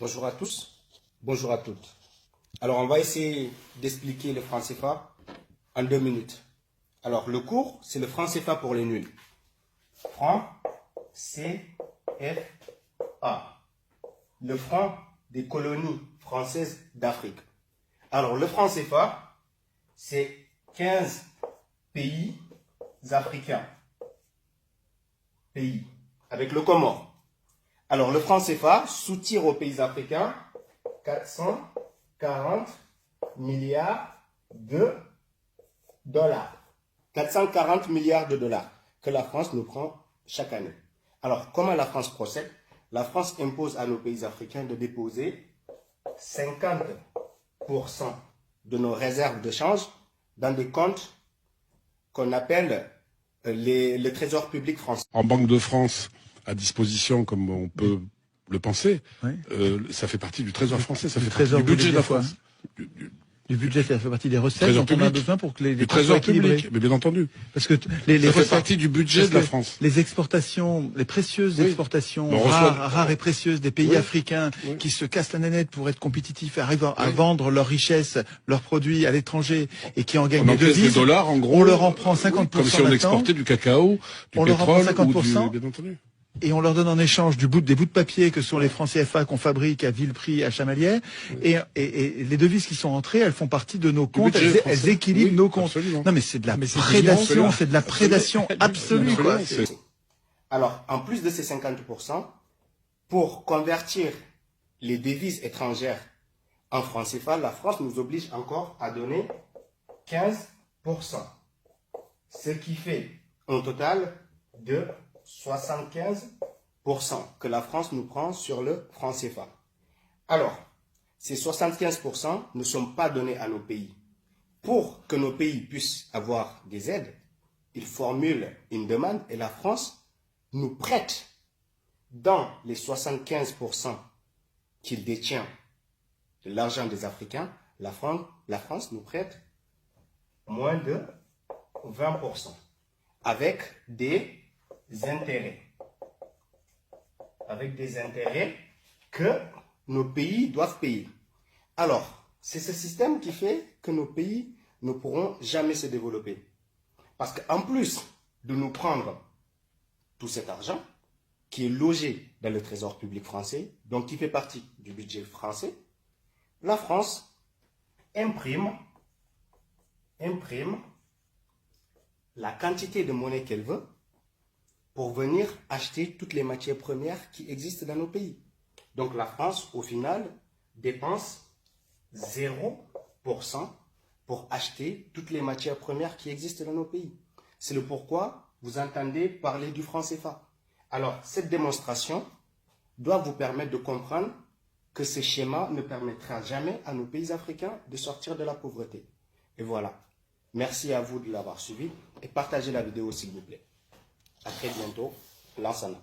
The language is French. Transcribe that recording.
Bonjour à tous, bonjour à toutes. Alors, on va essayer d'expliquer le franc CFA en 2 minutes. Alors, le cours, c'est le franc CFA pour les nuls. Franc CFA. Le franc des colonies françaises d'Afrique. Alors, le franc CFA, c'est 15 pays africains. Pays. Avec le Comore. Alors, le franc CFA soutire aux pays africains 440 milliards de dollars. 440 milliards de dollars que la France nous prend chaque année. Alors, comment la France procède? La France impose à nos pays africains de déposer 50% de nos réserves de change dans des comptes qu'on appelle le trésor public français. En Banque de France, à disposition, comme on peut le penser, oui. Ça fait partie du Trésor français, ça fait partie du budget de la France. Du budget, ça fait partie des recettes dont on a besoin pour que les Trésor public, mais bien entendu. Parce que les ça recettes, fait partie du budget de la France. Les exportations, les précieuses exportations rares et précieuses des pays africains qui se cassent la nénette pour être compétitifs, arrivent à vendre leurs richesses, leurs produits à l'étranger et qui en gagnent des devises. Dollars, en gros, on leur en prend 50%. Comme si on exportait du cacao, du pétrole, leur en prend 50%, bien entendu. Et on leur donne en échange des bouts de papier que sont les francs CFA qu'on fabrique à vil prix à Chamalières. Et les devises qui sont entrées, elles font partie de nos comptes, elles équilibrent nos comptes. Absolument. Non mais c'est de la prédation, c'est de la prédation absolue. Quoi. Alors, en plus de ces 50%, pour convertir les devises étrangères en francs CFA, la France nous oblige encore à donner 15%. Ce qui fait un total de 75% que la France nous prend sur le franc CFA. Alors, ces 75% ne sont pas donnés à nos pays. Pour que nos pays puissent avoir des aides, ils formulent une demande et la France nous prête dans les 75% qu'il détient de l'argent des Africains, la France nous prête moins de 20% avec des intérêts. Avec des intérêts que nos pays doivent payer. Alors, c'est ce système qui fait que nos pays ne pourront jamais se développer. Parce qu'en plus de nous prendre tout cet argent, qui est logé dans le trésor public français, donc qui fait partie du budget français, la France imprime la quantité de monnaie qu'elle veut pour venir acheter toutes les matières premières qui existent dans nos pays. Donc la France, au final, dépense 0% pour acheter toutes les matières premières qui existent dans nos pays. C'est le pourquoi vous entendez parler du franc CFA. Alors, cette démonstration doit vous permettre de comprendre que ce schéma ne permettra jamais à nos pays africains de sortir de la pauvreté. Et voilà. Merci à vous de l'avoir suivi et partagez la vidéo s'il vous plaît. À très bientôt. Lansana.